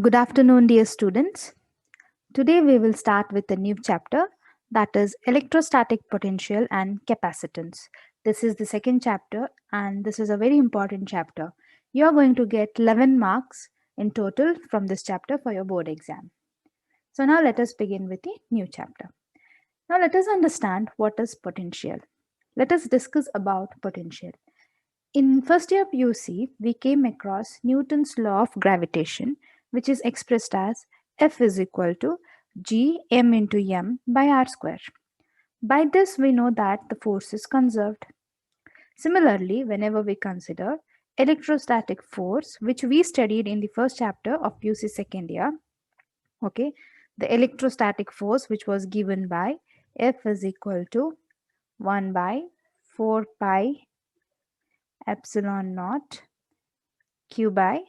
Good afternoon, dear students. Today we will start with a new chapter, that is electrostatic potential and capacitance. This is the second chapter and this is a very important chapter. You are going to get 11 marks in total from this chapter for your board exam. So now let us begin with the new chapter. Now let us understand what is potential. Let us discuss about potential. In first year PUC, we came across Newton's law of gravitation, which is expressed as F is equal to g m into m by r square. By this, we know that the force is conserved. Similarly, whenever we consider electrostatic force, which we studied in the first chapter of PUC second year, okay, the electrostatic force which was given by F is equal to 1 by 4 pi epsilon naught q by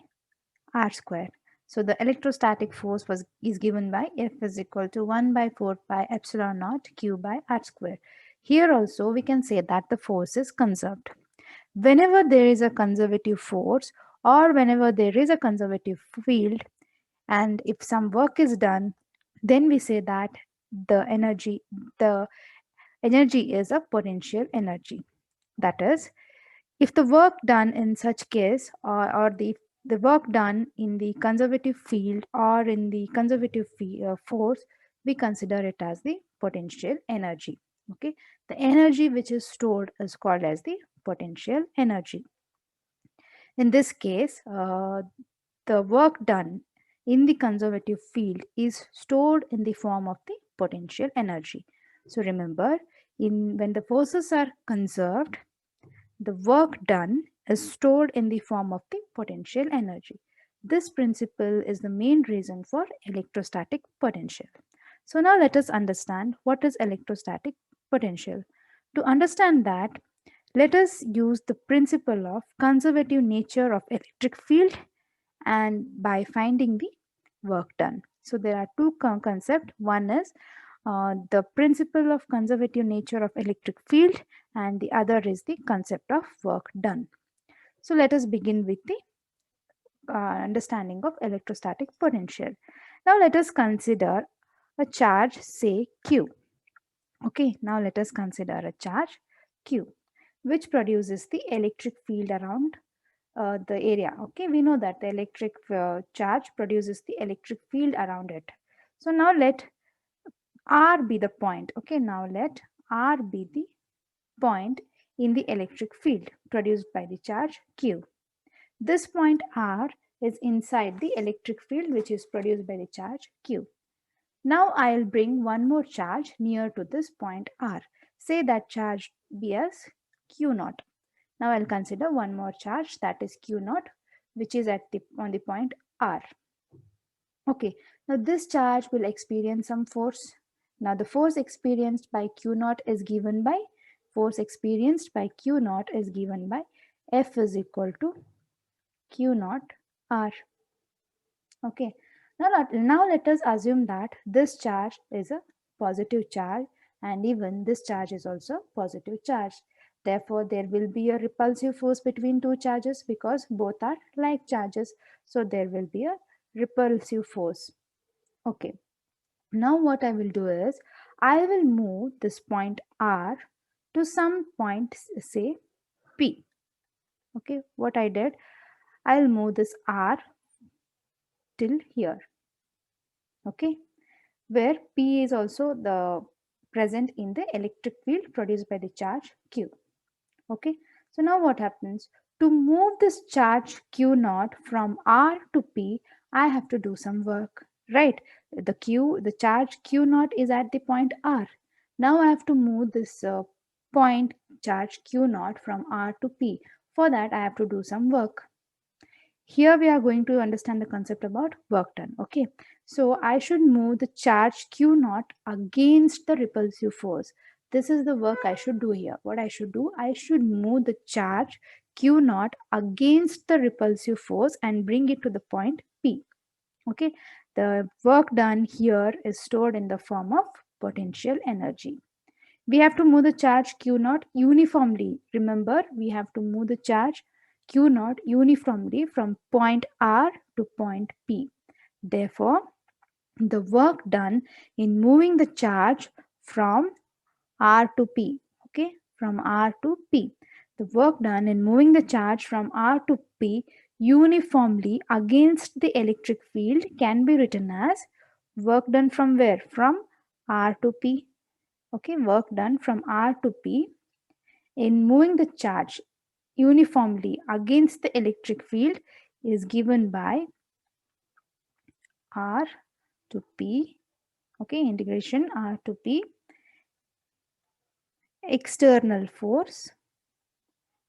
r square. So the electrostatic force is given by F is equal to 1 by 4 pi epsilon naught q by r square. Here also we can say that the force is conserved. Whenever there is a conservative force or whenever there is a conservative field and if some work is done, then we say that the energy is a potential energy. That is, if the work done in such case or the work done in the conservative field or in the conservative force, we consider it as the potential energy. Okay, the energy which is stored is called as the potential energy. In this case, the work done in the conservative field is stored in the form of the potential energy. So remember, when the forces are conserved, the work done is stored in the form of the potential energy. This principle is the main reason for electrostatic potential. So now let us understand what is electrostatic potential. To understand that, let us use the principle of conservative nature of electric field and by finding the work done. So there are two concepts. One is the principle of conservative nature of electric field and the other is the concept of work done. So let us begin with the understanding of electrostatic potential. Now let us consider a charge, say Q. Okay, now let us consider a charge Q which produces the electric field around the area. Okay, we know that the electric charge produces the electric field around it. So now let R be the point. Okay, now let R be the point in the electric field produced by the charge Q. This point R is inside the electric field which is produced by the charge Q. Now I'll bring one more charge near to this point R. Say that charge be as Q naught. Now I'll consider one more charge, that is Q naught, which is on the point R. Okay, now this charge will experience some force. Now the force experienced by Q naught is given by F is equal to Q naught R. Okay, now let us assume that this charge is a positive charge and even this charge is also positive charge. Therefore, there will be a repulsive force between two charges because both are like charges. So there will be a repulsive force. Okay, now what I will do is I will move this point R to some point, say P. Okay, what I did, I'll move this R till here. Okay, where P is also the present in the electric field produced by the charge Q. Okay, so now what happens? To move this charge Q naught from R to P, I have to do some work, right? The charge Q naught is at the point R. Now I have to move this point charge Q naught from R to P. For that, I have to do some work. Here we are going to understand the concept about work done. Okay, so I should move the charge Q naught against the repulsive force. This is the work I should do here. What I should do, I should move the charge Q naught against the repulsive force and bring it to the point P. Okay, the work done here is stored in the form of potential energy. We have to move the charge Q naught uniformly. Remember, we have to move the charge Q naught uniformly from point R to point P. Therefore, the work done in moving the charge from R to P, okay, from R to P. The work done in moving the charge from R to P uniformly against the electric field can be written as work done from where? From R to P. Okay, work done from R to P in moving the charge uniformly against the electric field is given by R to P, okay, integration R to P external force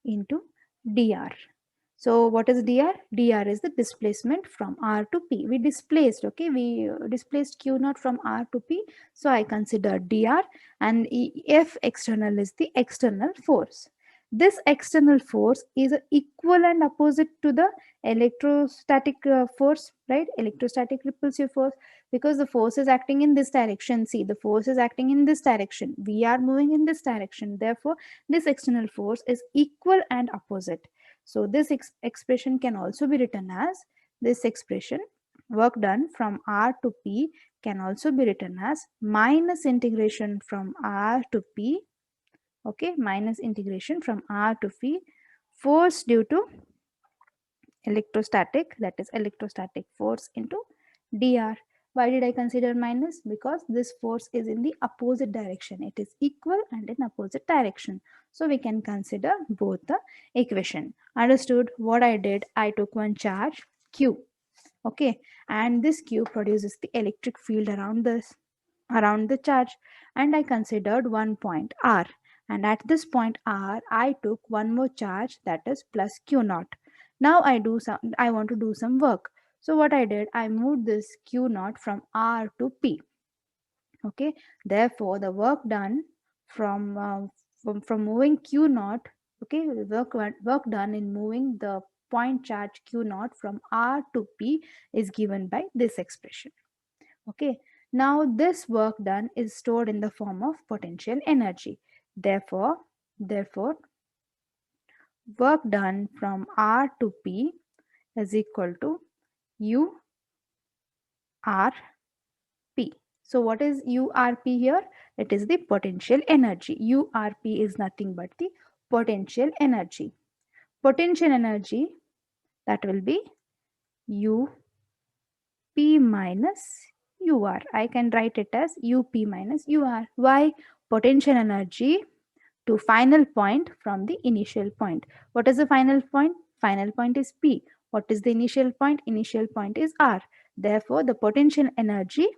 into dr. So what is dr? Dr is the displacement from R to P. We displaced, okay, we displaced Q naught from R to P. So I consider dr, and F external is the external force. This external force is equal and opposite to the electrostatic force, right? Electrostatic repulsive force, because the force is acting in this direction. See, the force is acting in this direction. We are moving in this direction. Therefore, this external force is equal and opposite. So this expression can also be written as this expression, work done from R to P, can also be written as minus integration from R to P, okay, minus integration from R to P, force due to electrostatic, that is electrostatic force into dr. Why did I consider minus? Because this force is in the opposite direction. It is equal and in opposite direction. So we can consider both the equation. Understood? What I did, I took one charge Q, okay, and this Q produces the electric field around the charge, and I considered one point R, and at this point R I took one more charge, that is plus Q naught. Now I want to do some work. So what I did, I moved this Q naught from R to P, okay. Therefore the work done from from moving Q naught, okay, work done in moving the point charge Q naught from R to P is given by this expression. Okay, now this work done is stored in the form of potential energy. Therefore, work done from R to P is equal to U R P. So what is URP here? It is the potential energy. URP is nothing but the potential energy. Potential energy, that will be U P minus UR. I can write it as UP minus UR. Why? Potential energy to final point from the initial point. What is the final point? Final point is P. What is the initial point? Initial point is R. Therefore, the potential energy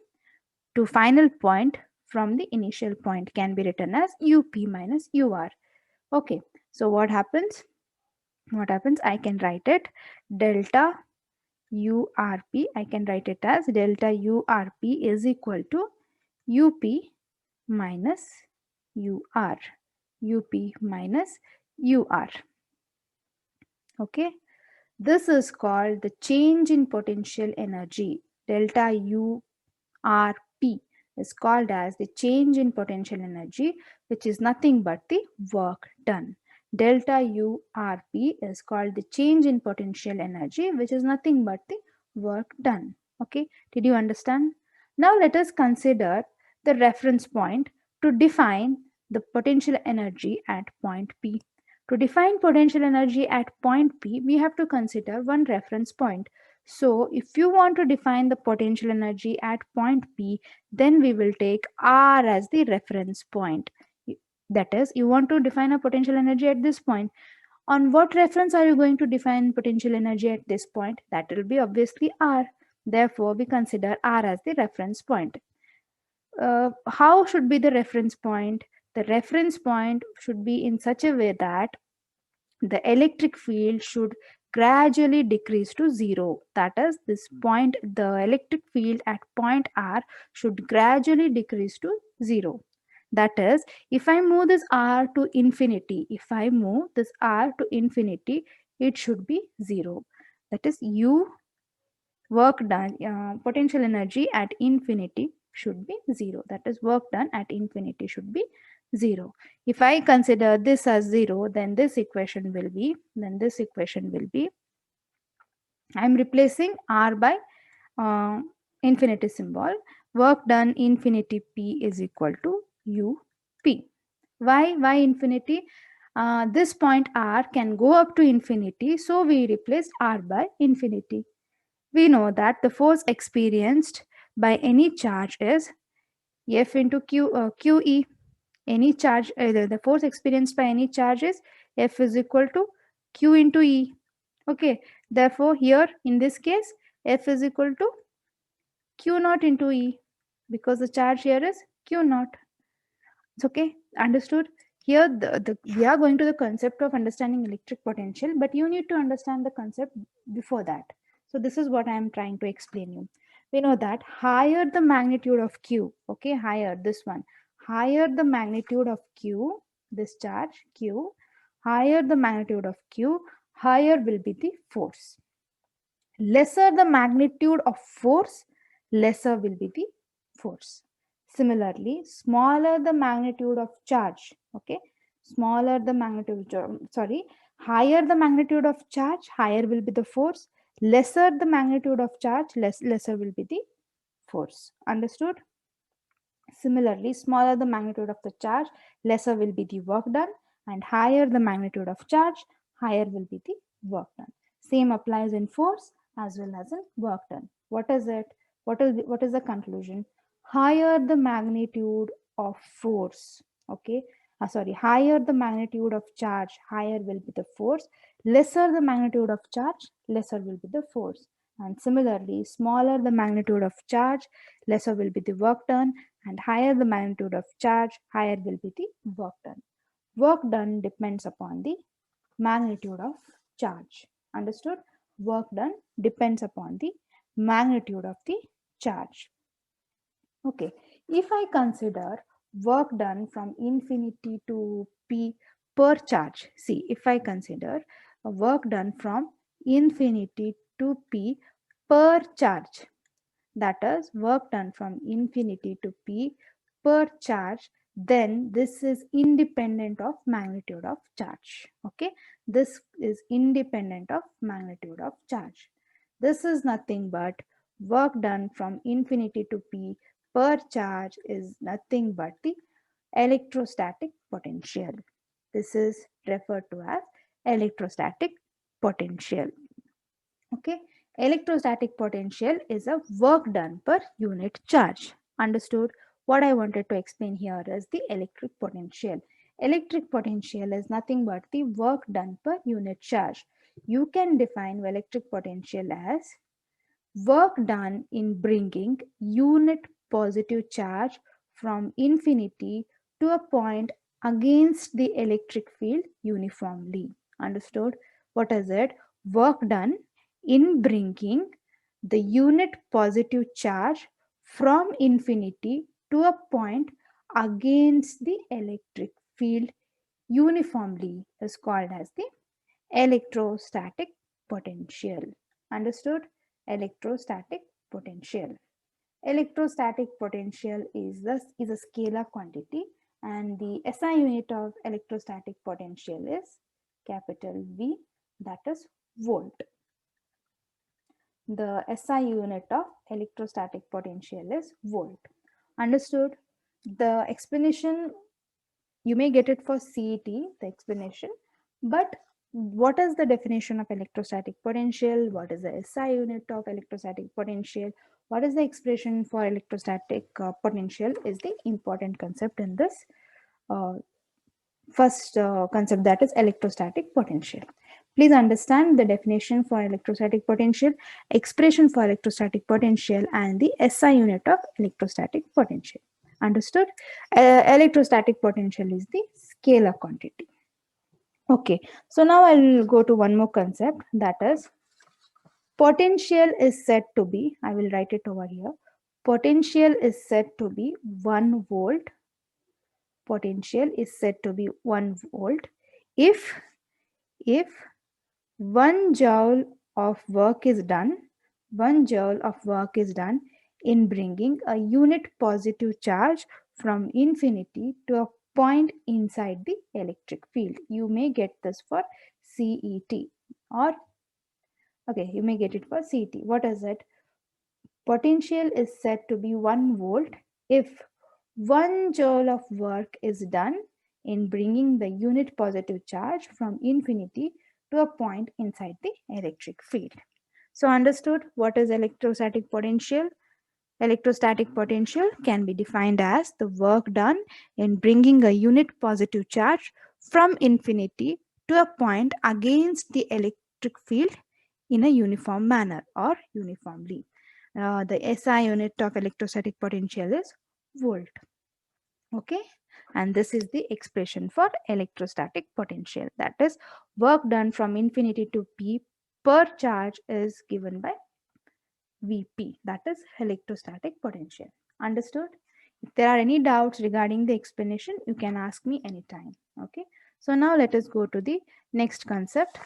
to final point from the initial point can be written as UP minus UR. Okay, so what happens? What happens? I can write it delta URP. I can write it as delta URP is equal to UP minus UR. UP minus UR. Okay, this is called the change in potential energy. Delta URP is called as the change in potential energy, which is nothing but the work done. Delta URP is called the change in potential energy, which is nothing but the work done. Okay, did you understand? Now let us consider the reference point to define the potential energy at point P. To define potential energy at point P, we have to consider one reference point. So if you want to define the potential energy at point P, then we will take R as the reference point. That is, you want to define a potential energy at this point. On what reference are you going to define potential energy at this point? That will be obviously R. Therefore, we consider R as the reference point. How should be the reference point? The reference point should be in such a way that the electric field should gradually decrease to zero. That is, this point, the electric field at point R should gradually decrease to zero. That is, if I move this R to infinity, it should be zero. That is, U work done, potential energy at infinity should be zero. That is, work done at infinity should be 0. If I consider this as 0, then this equation will be, I'm replacing R by uh, infinity symbol. Work done infinity P is equal to UP. Why infinity? This point R can go up to infinity, so we replaced R by infinity. We know that the force experienced by any charge is F into QE. Any charge, the force experienced by any charge is F is equal to Q into E. Okay, therefore here in this case F is equal to Q naught into E, because the charge here is Q naught. It's okay, understood? Here we are going to the concept of understanding electric potential, but you need to understand the concept before that. So this is what I am trying to explain you. We know that higher the magnitude of Q, okay, higher this one, higher the magnitude of Q, this charge Q, higher the magnitude of Q, higher will be the force. Lesser the magnitude of force, lesser will be the force. Similarly, smaller the magnitude of charge, okay, smaller the magnitude, sorry, higher the magnitude of charge, higher will be the force. Lesser the magnitude of charge, lesser will be the force. Understood? Similarly, smaller the magnitude of the charge, lesser will be the work done, and higher the magnitude of charge, higher will be the work done. Same applies in force as well as in work done. What is it? What is the conclusion? Higher the magnitude of force, okay? Sorry, higher the magnitude of charge, higher will be the force. Lesser the magnitude of charge, lesser will be the force. And similarly, smaller the magnitude of charge, lesser will be the work done, and higher the magnitude of charge, higher will be the work done. Work done depends upon the magnitude of charge. Understood? Work done depends upon the magnitude of the charge. Okay, if I consider work done from infinity to P per charge, see, if I consider a work done from infinity to P per charge, that is work done from infinity to P per charge, then this is independent of magnitude of charge. Okay, this is independent of magnitude of charge. This is nothing but work done from infinity to P per charge is nothing but the electrostatic potential. This is referred to as electrostatic potential. Okay, electrostatic potential is a work done per unit charge. Understood? What I wanted to explain here is the electric potential. Electric potential is nothing but the work done per unit charge. You can define electric potential as work done in bringing unit positive charge from infinity to a point against the electric field uniformly. Understood? What is it? Work done in bringing the unit positive charge from infinity to a point against the electric field uniformly is called as the electrostatic potential. Understood? Electrostatic potential. Electrostatic potential is a scalar quantity, and the SI unit of electrostatic potential is capital V, that is volt. The SI unit of electrostatic potential is volt. Understood? The explanation, you may get it for CET, the explanation, but what is the definition of electrostatic potential? What is the SI unit of electrostatic potential? What is the expression for electrostatic potential is the important concept in this uh, first concept, that is electrostatic potential. Please understand the definition for electrostatic potential, expression for electrostatic potential, and the SI unit of electrostatic potential. Understood? Electrostatic potential is the scalar quantity. Okay, so now I will go to one more concept, that is potential is said to be, I will write it over here. Potential is said to be 1 volt. Potential is said to be 1 volt if 1 joule of work is done, 1 joule of work is done in bringing a unit positive charge from infinity to a point inside the electric field. You may get this for CET, or okay, you may get it for CET. What is it? Potential is said to be 1 volt if 1 joule of work is done in bringing the unit positive charge from infinity to a point inside the electric field. So understood what is electrostatic potential? Electrostatic potential can be defined as the work done in bringing a unit positive charge from infinity to a point against the electric field in a uniform manner or uniformly. The SI unit of electrostatic potential is volt. Okay, and this is the expression for electrostatic potential, that is work done from infinity to P per charge is given by Vp, that is electrostatic potential. Understood? If there are any doubts regarding the explanation, you can ask me anytime. Okay, so now let us go to the next concept,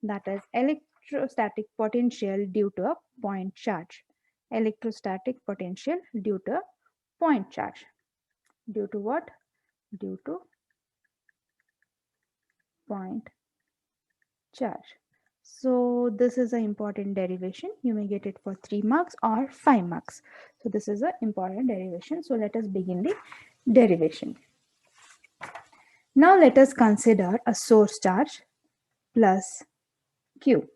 that is electrostatic potential due to a point charge. Electrostatic potential due to a point charge. Due to what? Due to point charge. So this is an important derivation. You may get it for 3 marks or 5 marks. So this is an important derivation. So let us begin the derivation. Now let us consider a source charge plus Q,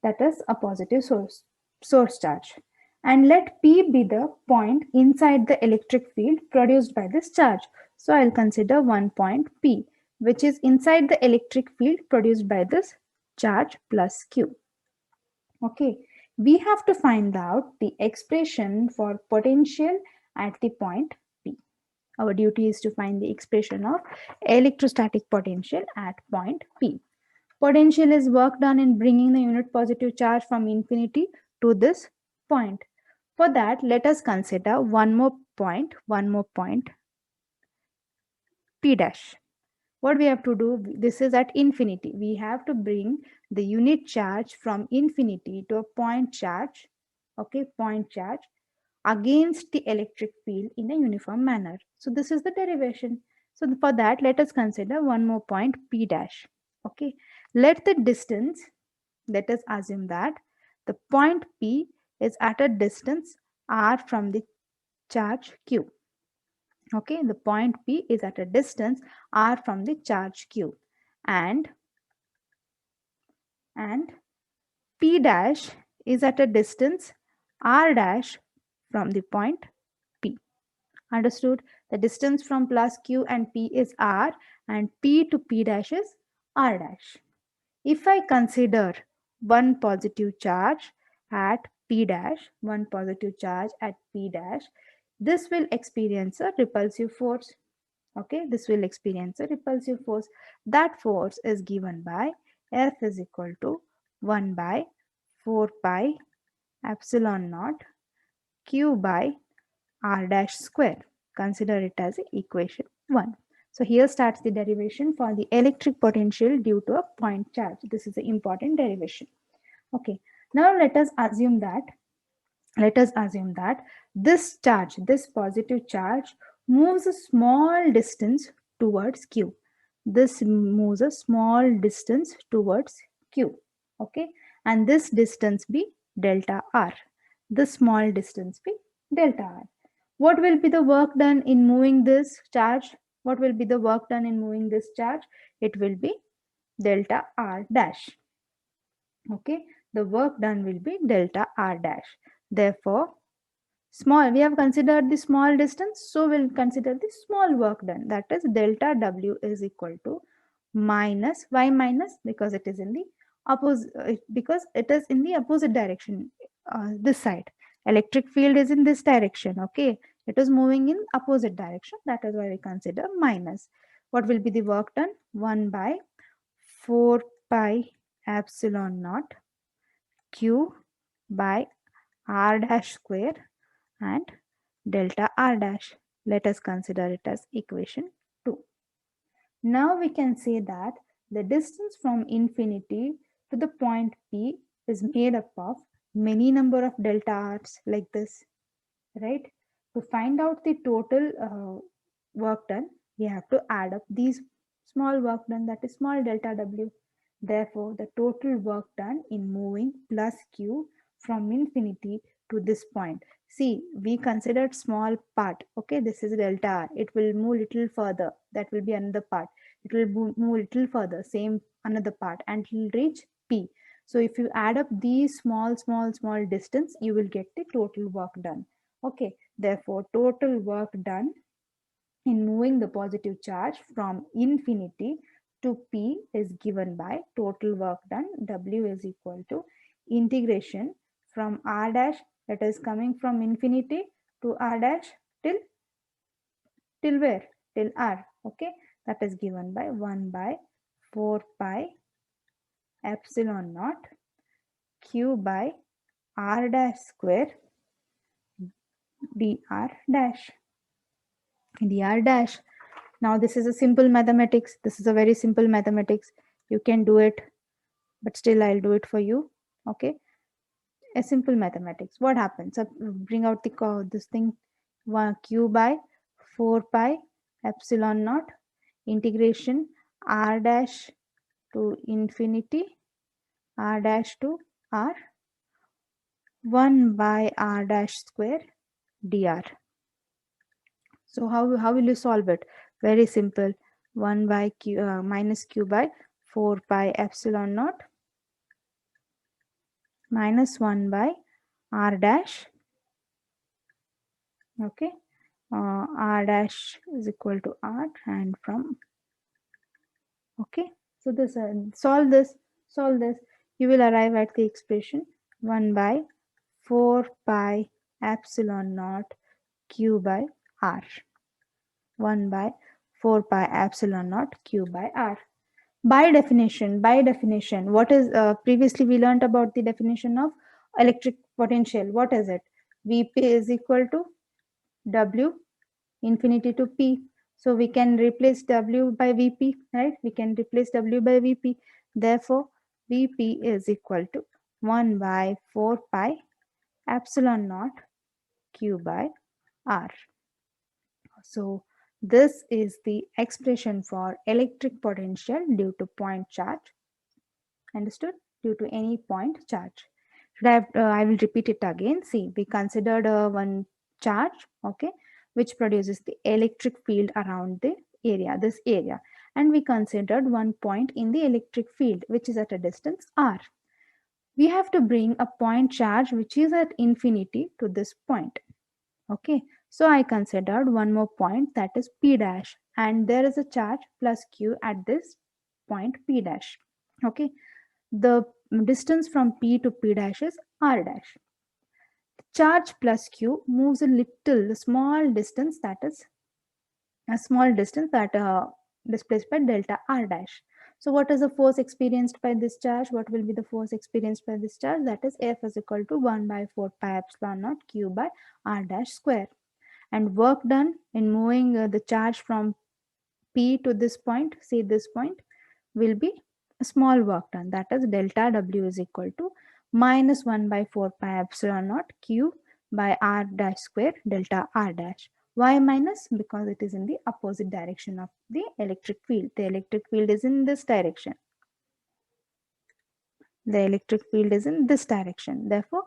that is a positive source charge. And let P be the point inside the electric field produced by this charge. So I'll consider one point P, which is inside the electric field produced by this charge plus Q. Okay, we have to find out the expression for potential at the point P. Our duty is to find the expression of electrostatic potential at point P. Potential is work done in bringing the unit positive charge from infinity to this point. For that, let us consider one more point P dash. What we have to do, this is at infinity. We have to bring the unit charge from infinity to a point charge, okay, point charge against the electric field in a uniform manner. So this is the derivation. So for that, let us consider one more point P dash. Okay, let the distance, let us assume that the point P is at a distance r from the charge Q. Okay, the point P is at a distance r from the charge Q, and P dash is at a distance r dash from the point P. Understood? The distance from plus Q and P is r, and P to P dash is r dash. If I consider one positive charge at P dash, one positive charge at P dash, this will experience a repulsive force. Okay, this will experience a repulsive force. That force is given by F is equal to 1 by 4 pi epsilon naught Q by r dash square. Consider it as equation 1. So here starts the derivation for the electric potential due to a point charge. This is an important derivation. Okay, now let us assume that this charge, this positive charge, moves a small distance towards Q. This moves a small distance towards Q. Okay, and this distance be delta R. This small distance be delta R. What will be the work done in moving this charge? What will be the work done in moving this charge? It will be delta R dash. Okay, the work done will be delta R dash. Therefore, we have considered the small distance, so we'll consider the small work done. That is delta W is equal to minus, why minus? Because it is in the opposite direction, this side. Electric field is in this direction, okay? It is moving in opposite direction. That is why we consider minus. What will be the work done? 1 by 4 pi epsilon naught Q by r dash square and delta r dash. Let us consider it as equation 2. Now we can say that the distance from infinity to the point P is made up of many number of delta r's like this, right? To find out the total work done, we have to add up these small work done, that is small delta W. Therefore, the total work done in moving plus Q from infinity to this point. See, we considered small part. Okay, this is delta r. It will move little further. That will be another part. It will move little further. Same another part, and it will reach P. So if you add up these small distance, you will get the total work done. Okay, therefore total work done in moving the positive charge from infinity to P is given by total work done. W is equal to integration from R dash, that is coming from infinity to R dash till where? Till R. Okay, that is given by 1 by 4 pi epsilon naught Q by R dash square dr dash. Dr dash. Now this is a simple mathematics. This is a very simple mathematics. You can do it, but still I'll do it for you. Okay, a simple mathematics. What happens? So bring out the this thing. 1 q by 4 pi epsilon naught integration r dash to infinity r dash to r 1 by r dash square dr. So how will you solve it? Very simple. 1 by q minus q by 4 pi epsilon naught minus 1 by r dash. Okay, r dash is equal to r, and from, okay, so this solve this, you will arrive at the expression 1 by 4 pi epsilon naught q by r. 1 by 4 pi epsilon naught q by r. By definition, what is previously we learned about the definition of electric potential? What is it? Vp is equal to W infinity to P. So we can replace W by Vp, right? We can replace W by Vp. Therefore, Vp is equal to 1 by 4 pi epsilon naught Q by R. So this is the expression for electric potential due to point charge. Understood? Due to any point charge. I will repeat it again. See, we considered one charge, okay, which produces the electric field around the area, this area. And we considered one point in the electric field, which is at a distance r. We have to bring a point charge which is at infinity to this point. Okay, so I considered one more point, that is P dash, and there is a charge plus Q at this point P dash. Okay, the distance from P to P dash is R dash. Charge plus Q moves a little, small distance, that is a small distance that displaced by delta R dash. So what is the force experienced by this charge? What will be the force experienced by this charge? That is F is equal to 1 by 4 pi epsilon naught Q by R dash square. And work done in moving the charge from P to this point, say this point, will be a small work done, that is delta W is equal to minus 1 by 4 pi epsilon naught Q by R dash square delta R dash. Why minus? Because it is in the opposite direction of the electric field. The electric field is in this direction. The electric field is in this direction. Therefore,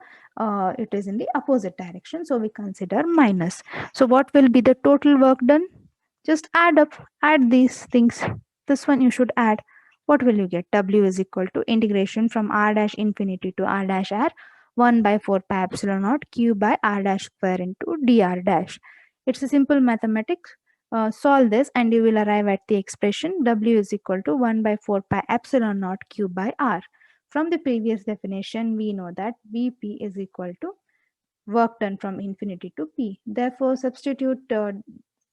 it is in the opposite direction. So we consider minus. So what will be the total work done? Just add these things. This one you should add. What will you get? W is equal to integration from r dash infinity to r dash r 1 by 4 pi epsilon naught Q by r dash square into dr dash. It's a simple mathematics. Solve this and you will arrive at the expression W is equal to 1 by 4 pi epsilon naught Q by r. From the previous definition, we know that Vp is equal to work done from infinity to P. Therefore, substitute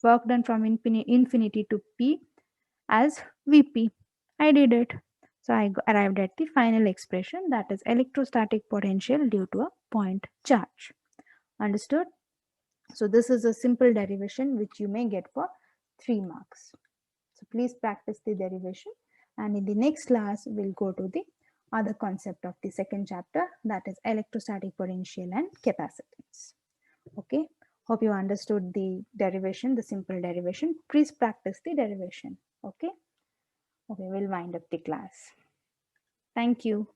work done from infinity to P as Vp. I did it. So I arrived at the final expression, that is electrostatic potential due to a point charge. Understood? So this is a simple derivation which you may get for 3 marks. So please practice the derivation, and in the next class we'll go to the other concept of the second chapter, that is electrostatic potential and capacitance. Okay, hope you understood the derivation, the simple derivation. Please practice the derivation. Okay, we'll wind up the class. Thank you.